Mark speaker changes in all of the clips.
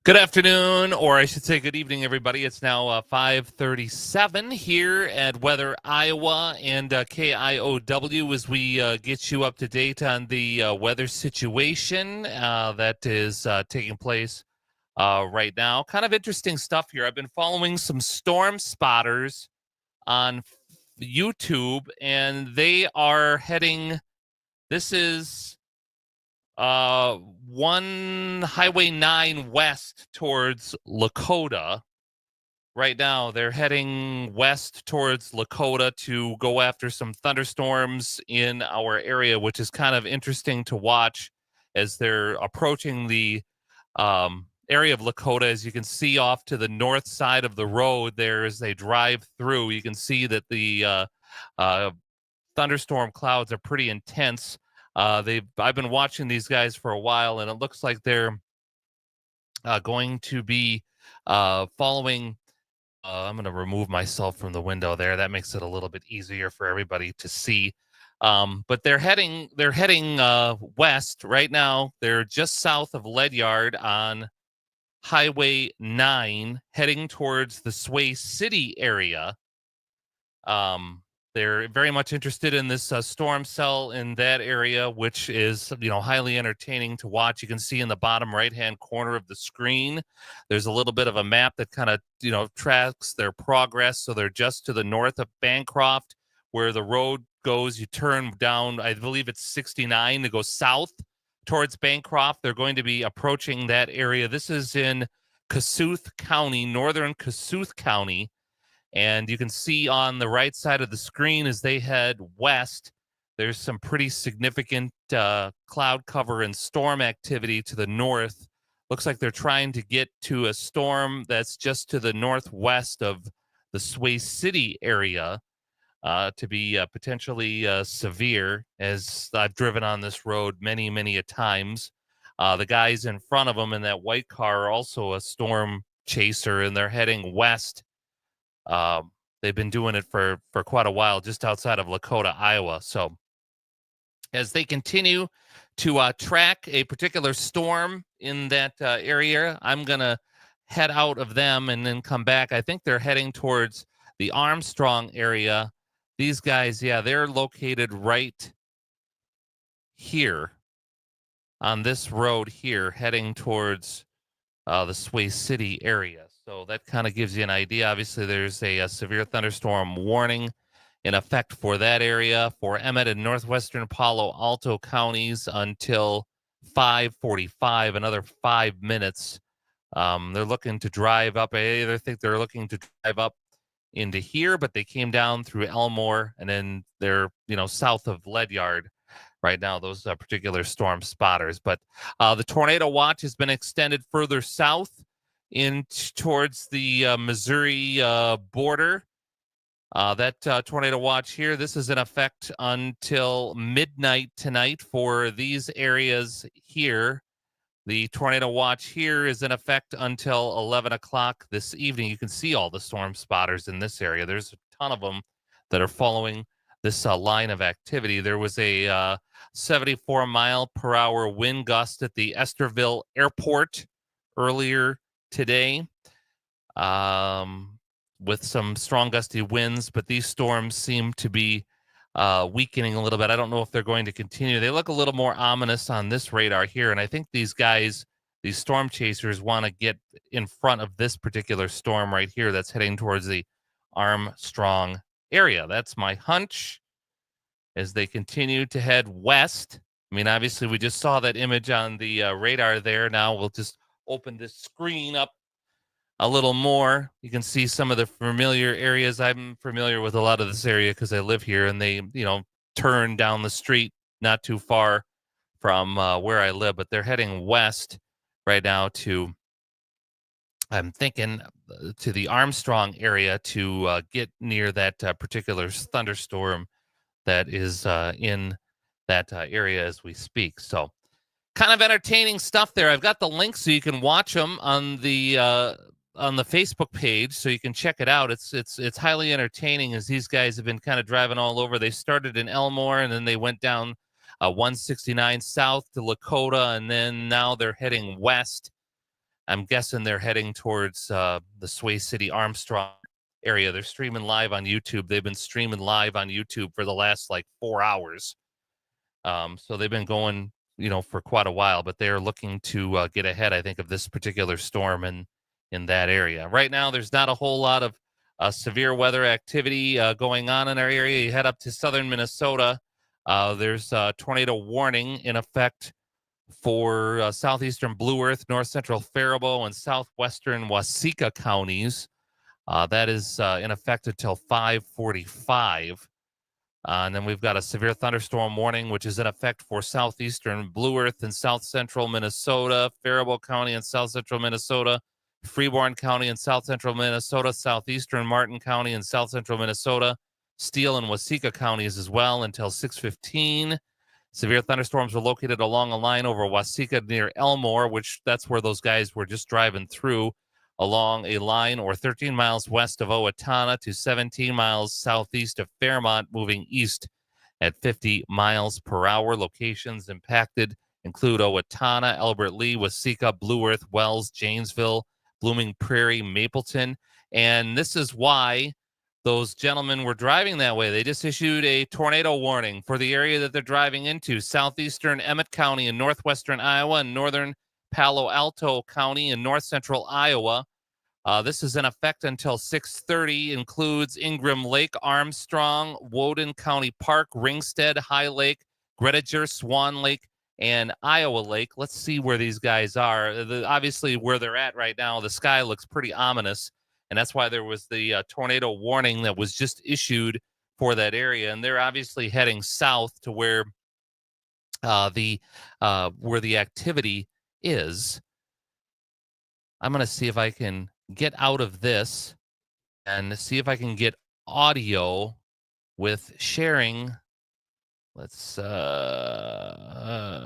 Speaker 1: Good afternoon, or I should say good evening, everybody. It's now 5:37 here at Weather Iowa and KIOW as we get you up to date on the weather situation that is taking place right now. Kind of interesting stuff here. I've been following some storm spotters on YouTube, and they are heading. This is uh, one Highway 9 west towards Lakota. Right now, they're heading west towards Lakota to go after some thunderstorms in our area, which is kind of interesting to watch as they're approaching the area of Lakota. As you can see off to the north side of the road there as they drive through, you can see that the uh, thunderstorm clouds are pretty intense. I've been watching these guys for a while, and it looks like they're going to be following. I'm going to remove myself from the window there. That makes it a little bit easier for everybody to see. But they're heading west right now. They're just south of Ledyard on Highway 9, heading towards the Sway City area. Um, they're very much interested in this storm cell in that area, which is highly entertaining to watch. You can see in the bottom right hand corner of the screen, there's a little bit of a map that kind of tracks their progress. So they're just to the north of Bancroft, where the road goes. You turn down, I believe it's 69 to go south towards Bancroft. They're going to be approaching that area. This is in Kossuth County, northern Kossuth County. And you can see on the right side of the screen as they head west, there's some pretty significant cloud cover and storm activity to the north. Looks like they're trying to get to a storm that's just to the northwest of the Sway City area to be potentially severe, as I've driven on this road many, many a times. The guys in front of them in that white car are also a storm chaser, and they're heading west. They've been doing it for quite a while, just outside of Lakota, Iowa. So as they continue to track a particular storm in that area, I'm gonna head out of them and then come back. I think they're heading towards the Armstrong area. These guys, yeah, they're located right here on this road here, heading towards the Sway City area. So that kind of gives you an idea. Obviously, there's a severe thunderstorm warning in effect for that area, for Emmett and northwestern Palo Alto counties until 5:45, another 5 minutes. They're looking to drive up. I either think they're looking to drive up into here, but they came down through Elmore, and then they're south of Ledyard right now, those particular storm spotters. But the tornado watch has been extended further south towards the Missouri border. That tornado watch here, this is in effect until midnight tonight for these areas here. The tornado watch here is in effect until 11 o'clock this evening. You can see all the storm spotters in this area. There's a ton of them that are following this line of activity. There was a 74 mile per hour wind gust at the Estherville Airport earlier today, with some strong gusty winds, but these storms seem to be weakening a little bit. I don't know if they're going to continue. They look a little more ominous on this radar here, and I think these guys, these storm chasers, want to get in front of this particular storm right here that's heading towards the Armstrong area. That's my hunch as they continue to head west. I mean, obviously, we just saw that image on the radar there. Now we'll just open this screen up a little more. You can see some of the familiar areas. I'm familiar with a lot of this area because I live here, and they, turn down the street not too far from where I live, but they're heading west right now I'm thinking, to the Armstrong area to get near that particular thunderstorm that is in that area as we speak. So kind of entertaining stuff there. I've got the link so you can watch them on the Facebook page, so you can check it out. It's highly entertaining as these guys have been kind of driving all over. They started in Elmore, and then they went down 169 south to Lakota, and then now they're heading west I'm guessing they're heading towards the Sway City Armstrong area. They're streaming live on YouTube. They've been streaming live on YouTube for the last like 4 hours. So they've been going, for quite a while, but they're looking to get ahead, I think, of this particular storm in that area. Right now, there's not a whole lot of severe weather activity going on in our area. You head up to southern Minnesota. There's a tornado warning in effect for southeastern Blue Earth, north central Faribault, and southwestern Waseca counties. That is in effect until 5:45. And then we've got a severe thunderstorm warning, which is in effect for southeastern Blue Earth and south central Minnesota, Faribault County and south central Minnesota, Freeborn County and south central Minnesota, southeastern Martin County and south central Minnesota, Steele and Waseca counties as well until 6:15. Severe thunderstorms are located along a line over Waseca near Elmore, which that's where those guys were just driving through, along a line or 13 miles west of Owatonna to 17 miles southeast of Fairmont, moving east at 50 miles per hour. Locations impacted include Owatonna, Albert Lee, Waseca, Blue Earth, Wells, Janesville, Blooming Prairie, Mapleton. And this is why those gentlemen were driving that way. They just issued a tornado warning for the area that they're driving into, southeastern Emmett County in northwestern Iowa and northern Palo Alto County in north central Iowa. This is in effect until 6:30, includes Ingram Lake, Armstrong, Woden County Park, Ringstead, High Lake, Grediger, Swan Lake, and Iowa Lake. Let's see where these guys are. Obviously, where they're at right now, the sky looks pretty ominous, and that's why there was the tornado warning that was just issued for that area. And they're obviously heading south to where the activity is. I'm going to see if I can get out of this and see if I can get audio with sharing. Let's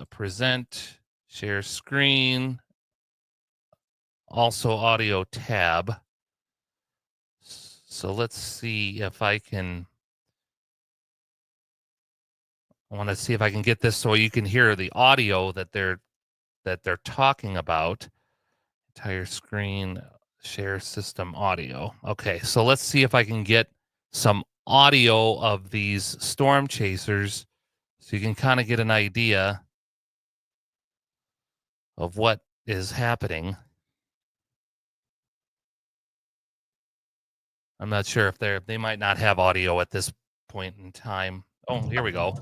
Speaker 1: present, share screen, also audio tab. So let's see if I can. I want to see if I can get this so you can hear the audio that they're talking about. Entire screen, share system audio. Okay, so let's see if I can get some audio of these storm chasers so you can kind of get an idea of what is happening. I'm not sure if they might not have audio at this point in time. Oh, here we go.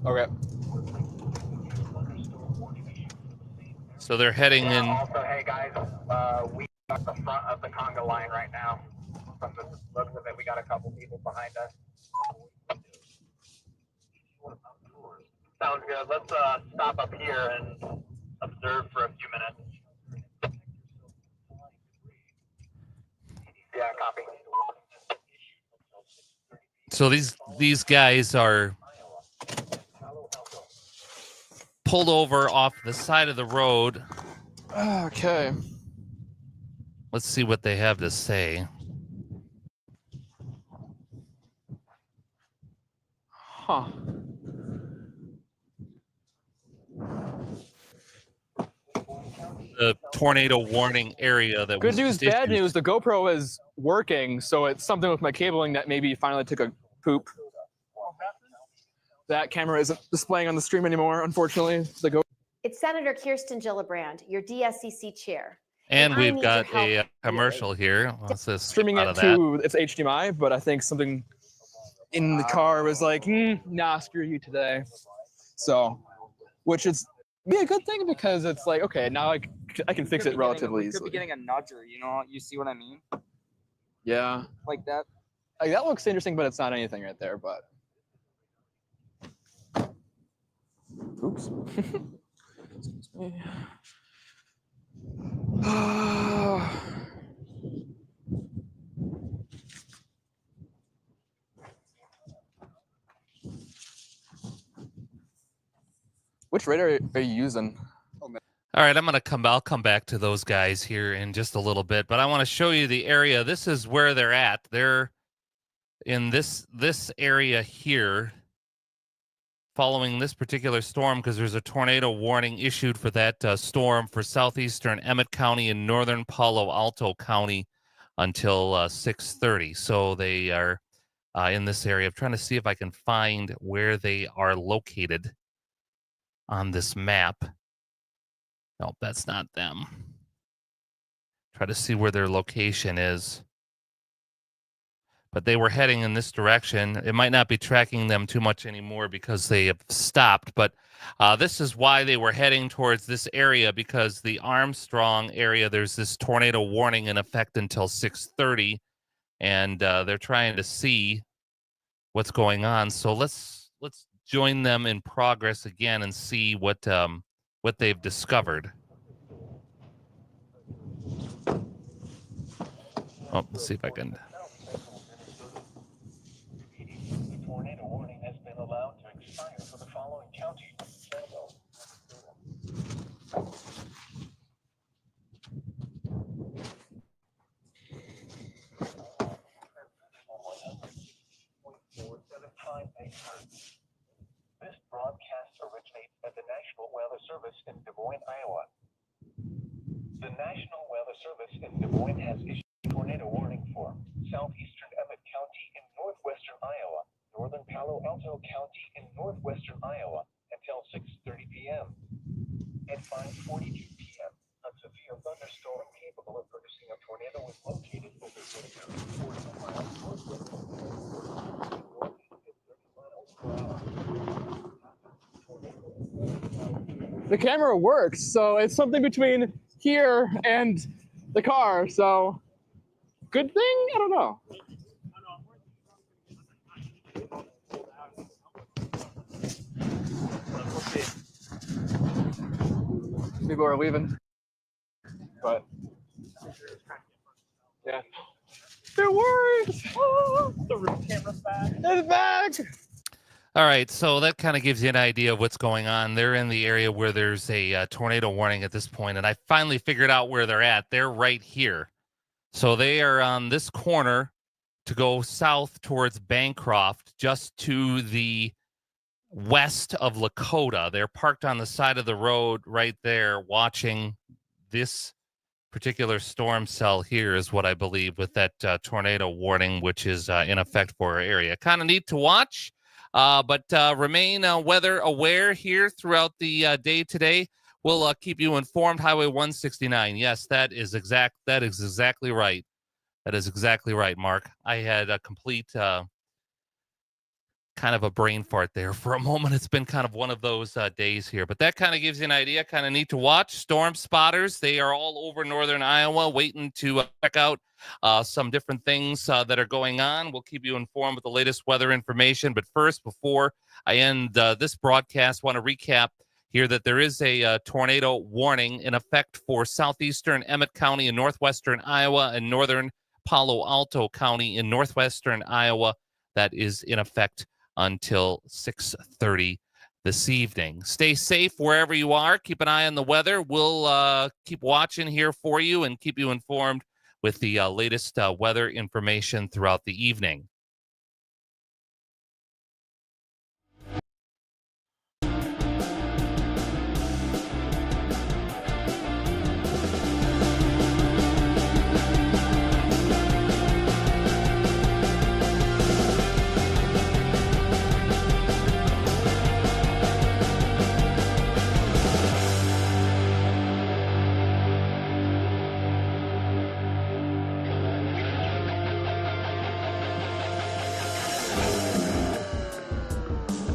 Speaker 2: Okay.
Speaker 1: So they're heading in.
Speaker 3: Also, hey guys, we got the front of the conga line right now. From the looks of it, we got a couple people behind us. Sounds good. Let's stop up here and observe for a few minutes. Yeah, copy.
Speaker 1: So these guys are pulled over off the side of the road.
Speaker 2: Okay.
Speaker 1: Let's see what they have to say.
Speaker 2: Huh.
Speaker 1: The tornado warning area that
Speaker 2: Good
Speaker 1: was
Speaker 2: news,
Speaker 1: just
Speaker 2: bad
Speaker 1: issued.
Speaker 2: news. The GoPro is working, so it's something with my cabling that maybe finally took a poop. That camera isn't displaying on the stream anymore, unfortunately.
Speaker 4: It's Senator Kirsten Gillibrand, your DSCC chair.
Speaker 1: And
Speaker 4: I
Speaker 1: we've
Speaker 4: need
Speaker 1: got
Speaker 4: your help
Speaker 1: a commercial here. Let's just skip
Speaker 2: Streaming
Speaker 1: out
Speaker 2: it
Speaker 1: of that.
Speaker 2: to it's HDMI, but I think something in the car was like, nah, screw you today. So, which is be a good thing because it's like, okay, now I can fix it relatively
Speaker 5: easily. Could be getting a nudger, you see what I mean?
Speaker 2: Yeah.
Speaker 5: Like that.
Speaker 2: Like, that looks interesting, but it's not anything right there, but. Oops. Excuse me. Which radar are you using?
Speaker 1: All right, I'll come back to those guys here in just a little bit, but I want to show you the area. This is where they're at. They're in this area here. following this particular storm because there's a tornado warning issued for that storm for southeastern Emmett County and northern Palo Alto County until 6:30. So they are in this area. I'm trying to see if I can find where they are located on this map. No, that's not them. Try to see where their location is. But they were heading in this direction. It might not be tracking them too much anymore because they have stopped. But this is why they were heading towards this area, because the Armstrong area, there's this tornado warning in effect until 6:30. And they're trying to see what's going on. So let's join them in progress again and see what they've discovered. Oh, let's see if I can.
Speaker 6: Tornado warning has been allowed to expire for the following counties. This broadcast originates at the National Weather Service in Des Moines, Iowa. The National Weather Service in Des Moines has issued a tornado warning for southeastern Emmett County in northwestern Iowa, northern Palo Alto County in northwestern Iowa until 6:30 p.m. At 5:42 p.m., a severe thunderstorm capable of producing a tornado was located over 40 miles northwest of
Speaker 2: The camera works, so it's something between here and the car. So, good thing? I don't know. People are leaving, but yeah, it works. Oh, the camera's back. It's back.
Speaker 1: All right, so that kind of gives you an idea of what's going on. They're in the area where there's a tornado warning at this point, and I finally figured out where they're at. They're right here. So they are on this corner to go south towards Bancroft, just to the west of Lakota. They're parked on the side of the road right there watching this particular storm cell here is what I believe with that tornado warning, which is in effect for our area. Kind of neat to watch. But remain weather aware here throughout the day today. We'll keep you informed. Highway 169. Yes, that is exactly right. That is exactly right, Mark. I had a complete kind of a brain fart there for a moment. It's been kind of one of those days here, but that kind of gives you an idea. Kind of neat to watch. Storm spotters, they are all over northern Iowa waiting to check out some different things that are going on. We'll keep you informed with the latest weather information. But first, before I end this broadcast, want to recap here that there is a tornado warning in effect for southeastern Emmett County in northwestern Iowa and northern Palo Alto County in northwestern Iowa. That is in effect until 6:30 this evening. Stay safe wherever you are. Keep an eye on the weather. We'll keep watching here for you and keep you informed with the latest weather information throughout the evening.